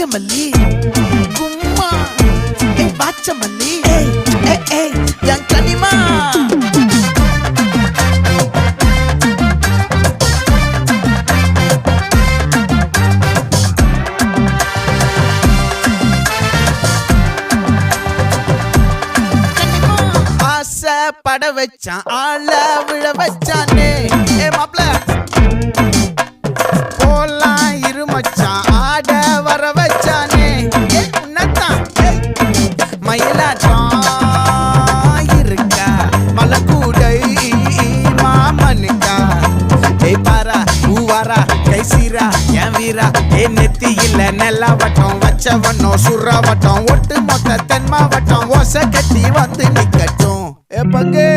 நாகமல்லி கும்மா பாச்சமல்லி என் கனிமா பட வச்சான் ஆள விழ வச்சானே மாப்ள போலாம் இருமச்சான் ஆட வர வச்சானே உன்னத்தான் மயிலாட்டம் இருக்கா மலக்கூடை மாமனுக்கா பாரா பூவாரா கைசீரா என் வீரா நெத்தி இல்ல நெல்லாவட்டம் வச்சவட்டம் சுறாவட்டம் ஒட்டு மொத்த தென் மாவட்டம் ஓசை கட்டி வந்து நிக்கட்டும் பங்கே